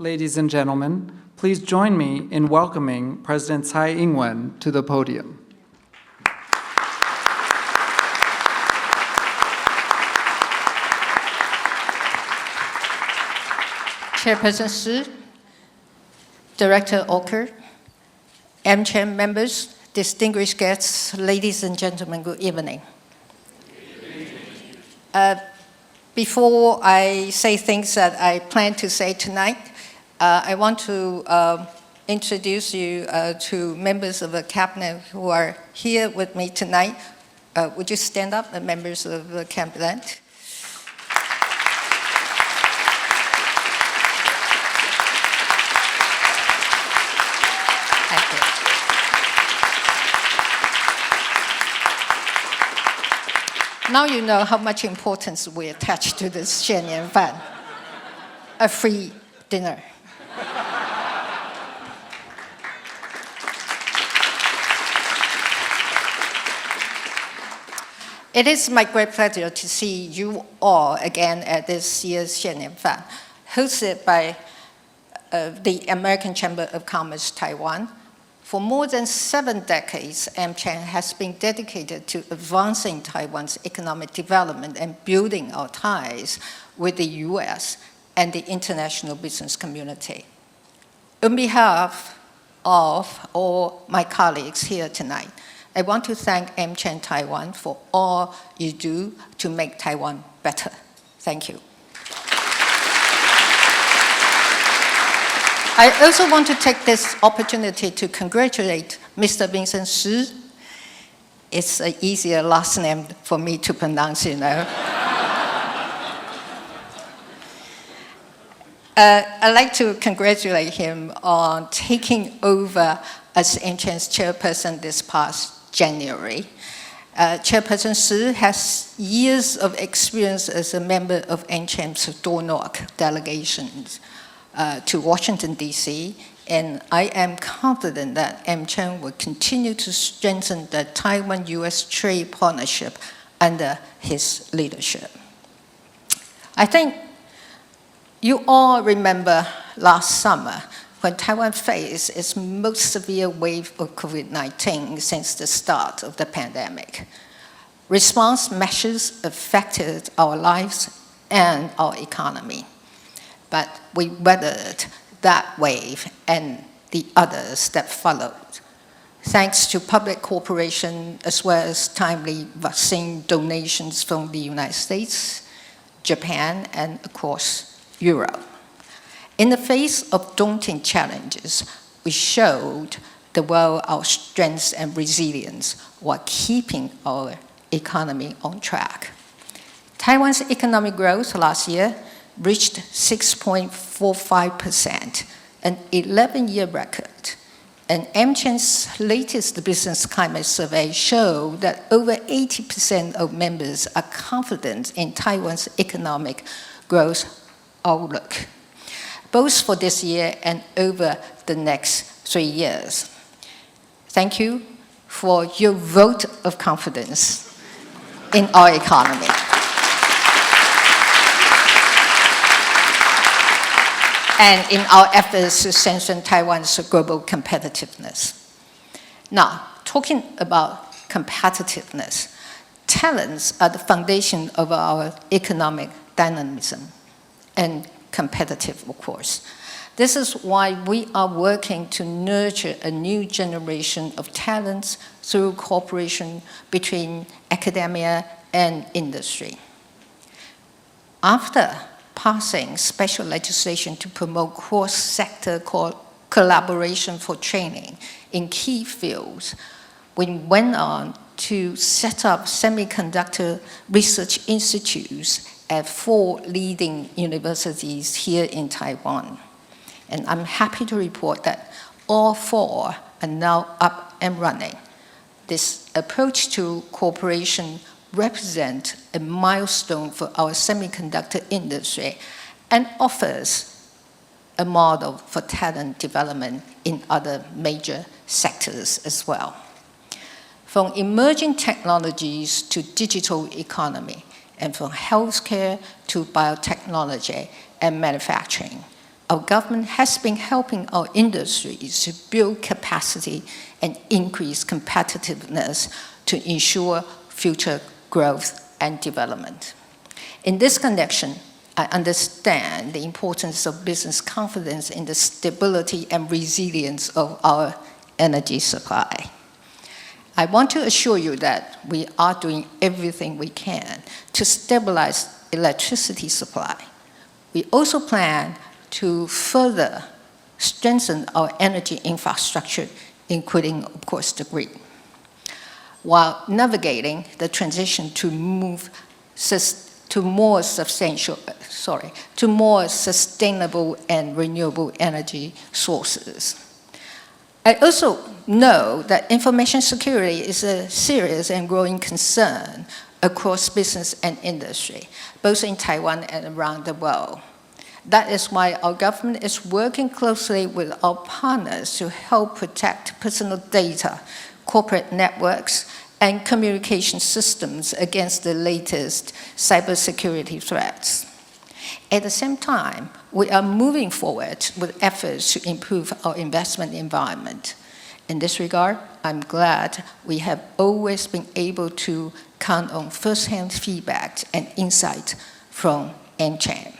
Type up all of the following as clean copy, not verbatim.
Ladies and gentlemen, please join me in welcoming President Tsai Ing-wen to the podium. Chairperson Hsieh, Director Oker, AmCham members, distinguished guests, ladies and gentlemen, good evening. Before I say things that I plan to say tonight, I want to introduce you to members of the cabinet who are here with me tonight. Would you stand up, the members of the cabinet? Thank you. Now you know how much importance we attach to this Hsieh Nian Fan, a free dinner. It is my great pleasure to see you all again at this year's Hsieh Nian Fan, hosted by the American Chamber of Commerce Taiwan. For more than 7 decades, AmCham has been dedicated to advancing Taiwan's economic development and building our ties with the US and the international business community. On behalf of all my colleagues here tonight, I want to thank AmCham Taiwan for all you do to make Taiwan better. Thank you. I also want to take this opportunity to congratulate Mr. Vincent Hsieh. It's an easier last name for me to pronounce, you know. I'd like to congratulate him on taking over as AmCham's chairperson this past January. Chairperson Hsieh has years of experience as a member of AmCham's door knock delegations to Washington, D.C., and I am confident that AmCham will continue to strengthen the Taiwan-US trade partnership under his leadership. I think you all remember last summer when Taiwan faced its most severe wave of COVID-19 since the start of the pandemic. Response measures affected our lives and our economy, but we weathered that wave and the others that followed, thanks to public cooperation as well as timely vaccine donations from the United States, Japan, and of course, Europe. In the face of daunting challenges, we showed the world our strengths and resilience while keeping our economy on track. Taiwan's economic growth last year reached 6.45%, an 11-year record. And AmCham's latest business climate survey showed that over 80% of members are confident in Taiwan's economic growth outlook, both for this year and over the next 3 years. Thank you for your vote of confidence in our economy. And in our efforts to strengthen Taiwan's global competitiveness. Now, talking about competitiveness, talents are the foundation of our economic dynamism and competitive, of course. This is why we are working to nurture a new generation of talents through cooperation between academia and industry. After passing special legislation to promote cross-sector collaboration for training in key fields, we went on to set up semiconductor research institutes at 4 leading universities here in Taiwan. And I'm happy to report that all 4 are now up and running. This approach to cooperation represents a milestone for our semiconductor industry and offers a model for talent development in other major sectors as well. From emerging technologies to digital economy, and from healthcare to biotechnology and manufacturing, our government has been helping our industries to build capacity and increase competitiveness to ensure future growth and development. In this connection, I understand the importance of business confidence in the stability and resilience of our energy supply. I want to assure you that we are doing everything we can to stabilize electricity supply. We also plan to further strengthen our energy infrastructure, including, of course, the grid, while navigating the transition to more sustainable and renewable energy sources. I also know that information security is a serious and growing concern across business and industry, both in Taiwan and around the world. That is why our government is working closely with our partners to help protect personal data, corporate networks, and communication systems against the latest cybersecurity threats. At the same time, we are moving forward with efforts to improve our investment environment. In this regard, I'm glad we have always been able to count on first-hand feedback and insight from NCHAN.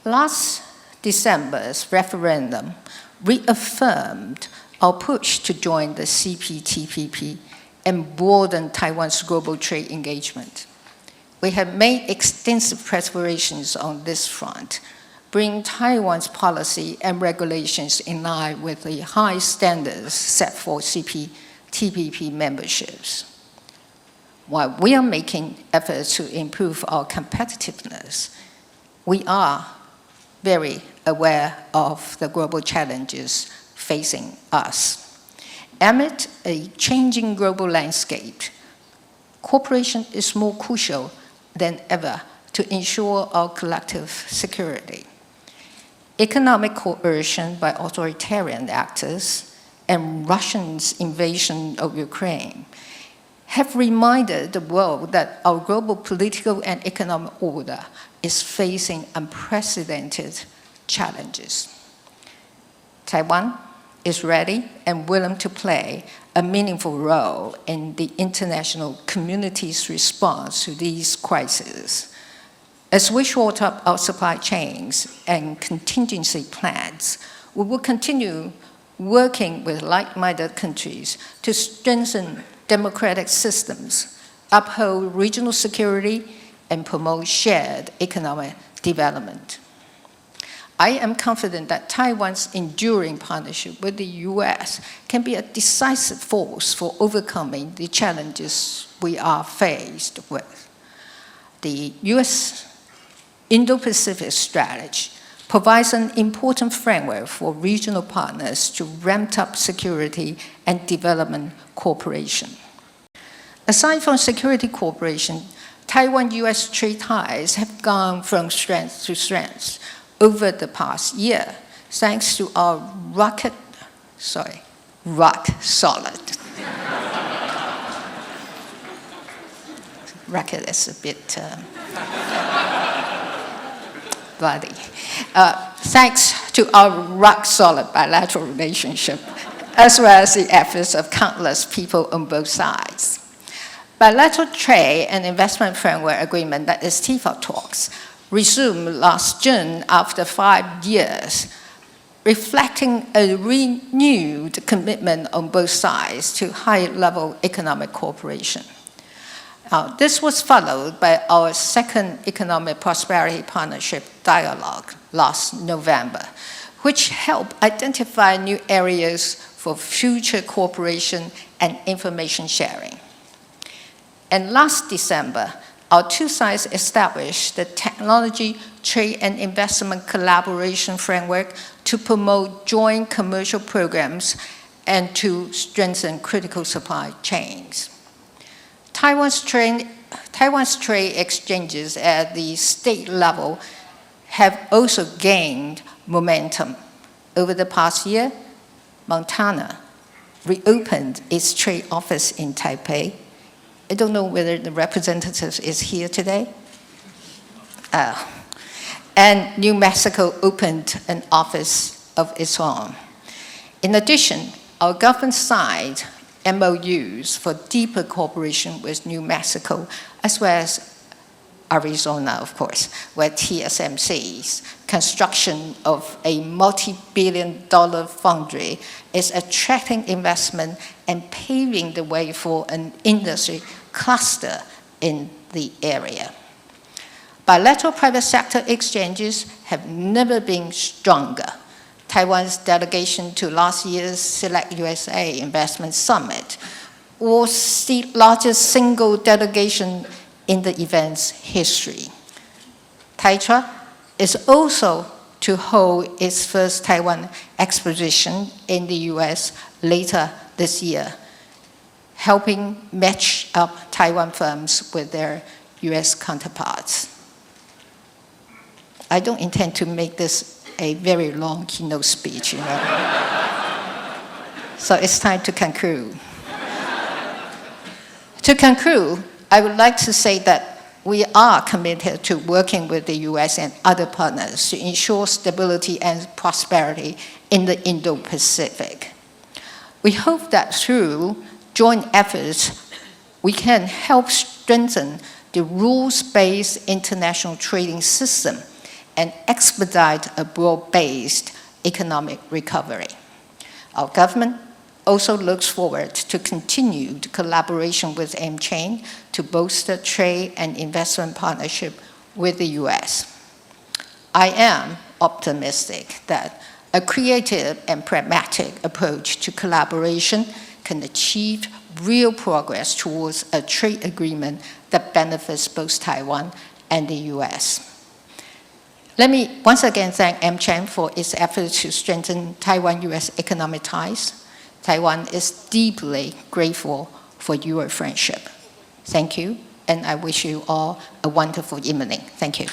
Last December's referendum reaffirmed our push to join the CPTPP and broaden Taiwan's global trade engagement. We have made extensive preparations on this front, bringing Taiwan's policy and regulations in line with the high standards set for CPTPP memberships. While we are making efforts to improve our competitiveness, we are very aware of the global challenges facing us. Amid a changing global landscape, cooperation is more crucial than ever to ensure our collective security. Economic coercion by authoritarian actors and Russia's invasion of Ukraine have reminded the world that our global political and economic order is facing unprecedented challenges. Taiwan is ready and willing to play a meaningful role in the international community's response to these crises. As we shore up our supply chains and contingency plans, we will continue working with like-minded countries to strengthen democratic systems, uphold regional security, and promote shared economic development. I am confident that Taiwan's enduring partnership with the US can be a decisive force for overcoming the challenges we are faced with. The US Indo-Pacific strategy provides an important framework for regional partners to ramp up security and development cooperation. Aside from security cooperation, Taiwan-US trade ties have gone from strength to strength over the past year, thanks to our rock solid. Rocket is a bit bloody. Thanks to our rock-solid bilateral relationship, as well as the efforts of countless people on both sides. Bilateral trade and investment framework agreement, that is TIFA talks, resumed last June after 5 years, reflecting a renewed commitment on both sides to high-level economic cooperation. This was followed by our second Economic Prosperity Partnership Dialogue last November, which helped identify new areas for future cooperation and information sharing. And last December, our two sides established the Technology, Trade, and Investment Collaboration Framework to promote joint commercial programs and to strengthen critical supply chains. Taiwan's trade exchanges at the state level have also gained momentum. Over the past year, Montana reopened its trade office in Taipei. I don't know whether the representative is here today. and New Mexico opened an office of its own. In addition, our government signed MOUs for deeper cooperation with New Mexico, as well as Arizona, of course, where TSMC's construction of a multi-billion-dollar foundry is attracting investment and paving the way for an industry cluster in the area. Bilateral private sector exchanges have never been stronger. Taiwan's delegation to last year's Select USA Investment Summit was the largest single delegation in the event's history. Taitra is also to hold its first Taiwan exposition in the US later this year, helping match up Taiwan firms with their US counterparts. I don't intend to make this a very long keynote speech, So it's time to conclude. To conclude, I would like to say that we are committed to working with the US and other partners to ensure stability and prosperity in the Indo-Pacific. We hope that through joint efforts, we can help strengthen the rules-based international trading system and expedite a broad-based economic recovery. Our government also looks forward to continued collaboration with AmChain to bolster trade and investment partnership with the US. I am optimistic that a creative and pragmatic approach to collaboration can achieve real progress towards a trade agreement that benefits both Taiwan and the US. Let me once again thank AmChain for its efforts to strengthen Taiwan-US economic ties. Taiwan is deeply grateful for your friendship. Thank you, and I wish you all a wonderful evening. Thank you.